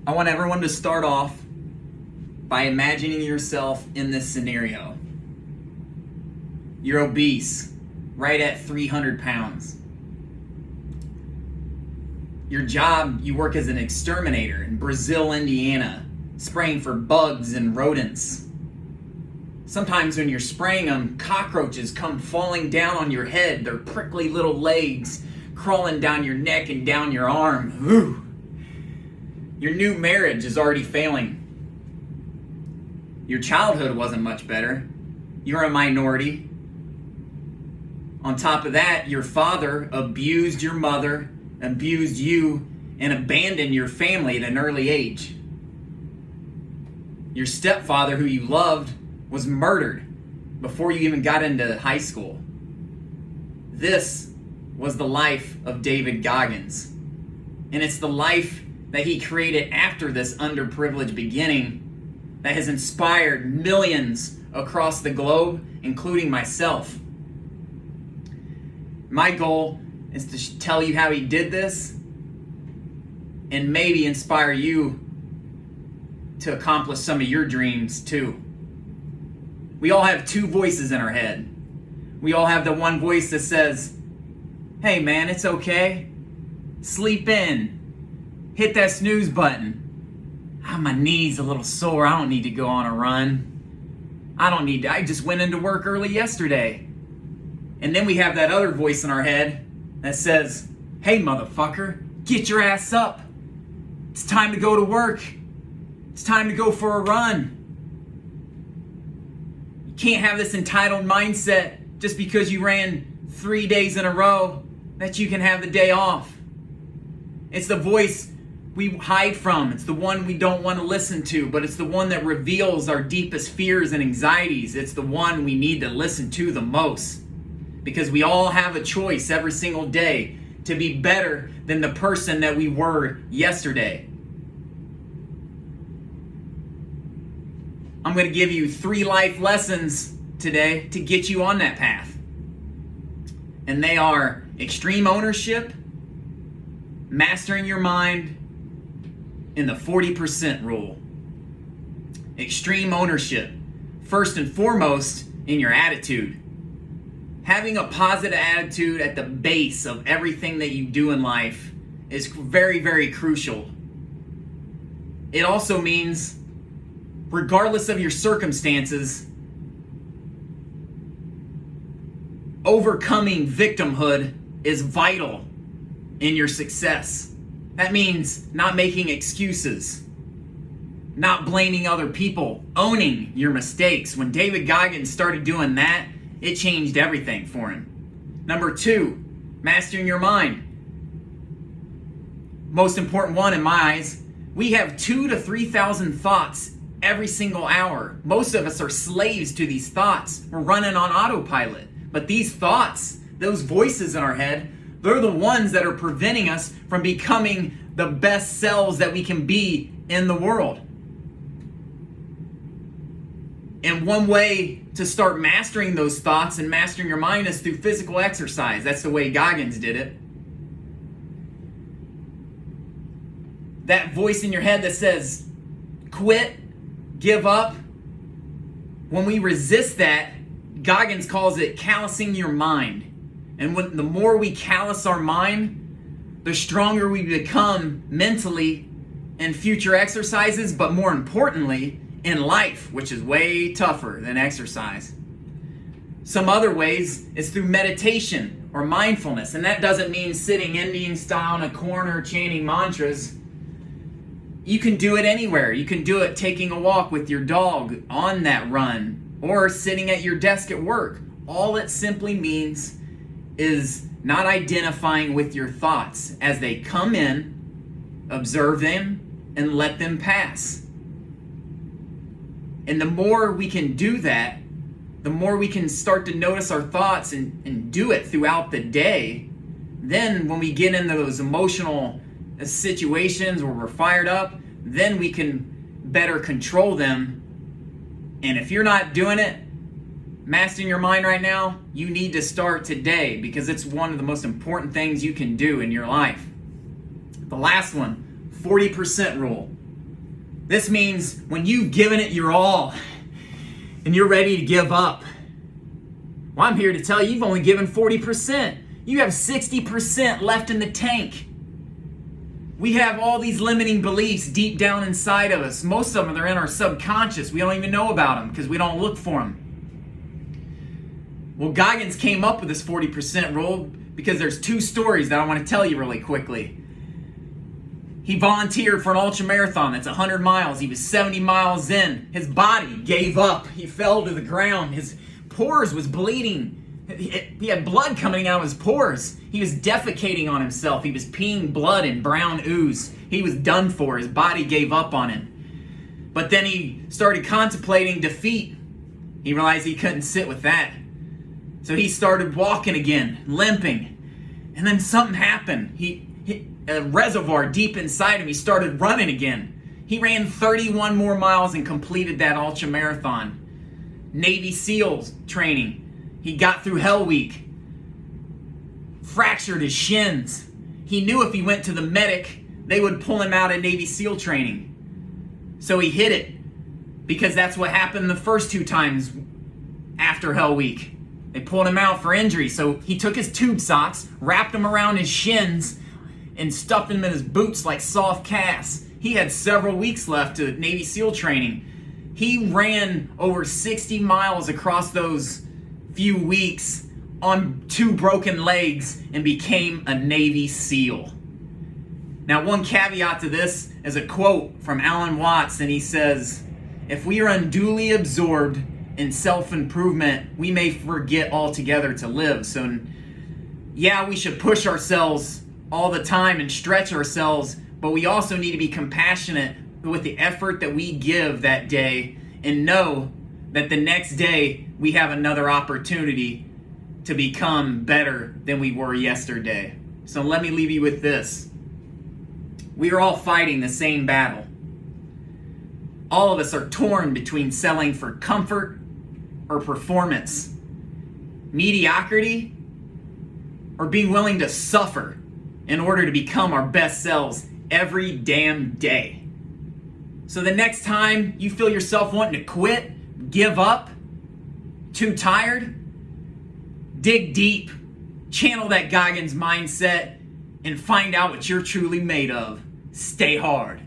I want everyone to start off by imagining yourself in this scenario. You're obese, right at 300 pounds. Your job, you work as an exterminator in Brazil, Indiana, spraying for bugs and rodents. Sometimes when you're spraying them, cockroaches come falling down on your head, their prickly little legs crawling down your neck and down your arm. Ooh. Your new marriage is already failing. Your childhood wasn't much better. You're a minority. On top of that, your father abused your mother, abused you, and abandoned your family at an early age. Your stepfather, who you loved, was murdered before you even got into high school. This was the life of David Goggins. And it's the life that he created after this underprivileged beginning that has inspired millions across the globe, including myself. My goal is to tell you how he did this and maybe inspire you to accomplish some of your dreams too. We all have two voices in our head. We all have the one voice that says, "Hey man, it's okay. Sleep in. Hit that snooze button. My knee's a little sore. I don't need to go on a run. I just went into work early yesterday." And then we have that other voice in our head that says, "Hey motherfucker, get your ass up. It's time to go to work. It's time to go for a run." You can't have this entitled mindset just because you ran 3 days in a row that you can have the day off. It's the voice we hide from. It's the one we don't want to listen to, but it's the one that reveals our deepest fears and anxieties. It's the one we need to listen to the most, because we all have a choice every single day to be better than the person that we were yesterday. I'm going to give you 3 life lessons today to get you on that path. And they are extreme ownership, mastering your mind, and the 40% rule. Extreme ownership. First and foremost, in your attitude. Having a positive attitude at the base of everything that you do in life is very, very crucial. It also means, regardless of your circumstances, overcoming victimhood is vital in your success. That means not making excuses, not blaming other people, owning your mistakes. When David Goggin started doing that, it changed everything for him. Number 2, mastering your mind. Most important one in my eyes, we have 2,000 to 3,000 thoughts every single hour. Most of us are slaves to these thoughts. We're running on autopilot. But these thoughts, those voices in our head, they're the ones that are preventing us from becoming the best selves that we can be in the world. And one way to start mastering those thoughts and mastering your mind is through physical exercise. That's the way Goggins did it. That voice in your head that says, quit, give up. When we resist that, Goggins calls it callousing your mind. And the more we callous our mind, the stronger we become mentally in future exercises, but more importantly, in life, which is way tougher than exercise. Some other ways is through meditation or mindfulness, and that doesn't mean sitting Indian style in a corner chanting mantras. You can do it anywhere. You can do it taking a walk with your dog on that run, or sitting at your desk at work. All it simply means is not identifying with your thoughts. As they come in, observe them and let them pass. And the more we can do that, the more we can start to notice our thoughts and do it throughout the day. Then when we get into those emotional situations where we're fired up, then we can better control them. And if you're not doing it, mastering your mind right now, you need to start today, because it's one of the most important things you can do in your life. The last one, 40% rule. This means when you've given it your all and you're ready to give up. Well, I'm here to tell you, you've only given 40%. You have 60% left in the tank. We have all these limiting beliefs deep down inside of us. Most of them are in our subconscious. We don't even know about them because we don't look for them. Well, Goggins came up with this 40% rule because there's two stories that I want to tell you really quickly. He volunteered for an ultra marathon that's 100 miles. He was 70 miles in. His body gave up. He fell to the ground. His pores was bleeding. He had blood coming out of his pores. He was defecating on himself. He was peeing blood and brown ooze. He was done for. His body gave up on him. But then he started contemplating defeat. He realized he couldn't sit with that. So he started walking again, limping. And then something happened. A reservoir deep inside him, he started running again. He ran 31 more miles and completed that ultra marathon. Navy SEALs training. He got through Hell Week. Fractured his shins. He knew if he went to the medic, they would pull him out of Navy SEAL training. So he hid it. Because that's what happened the first two times after Hell Week. They pulled him out for injury. So he took his tube socks, wrapped them around his shins, and stuffed him in his boots like soft casts. He had several weeks left to Navy SEAL training. He ran over 60 miles across those few weeks on two broken legs and became a Navy SEAL. Now, one caveat to this is a quote from Alan Watts, and he says, "If we are unduly absorbed in self-improvement, we may forget altogether to live." So, yeah, we should push ourselves all the time and stretch ourselves, but we also need to be compassionate with the effort that we give that day and know that the next day we have another opportunity to become better than we were yesterday. So let me leave you with this. We are all fighting the same battle. All of us are torn between selling for comfort or performance, mediocrity or being willing to suffer in order to become our best selves every damn day. So the next time you feel yourself wanting to quit, give up, too tired, dig deep, channel that Goggins mindset, and find out what you're truly made of. Stay hard.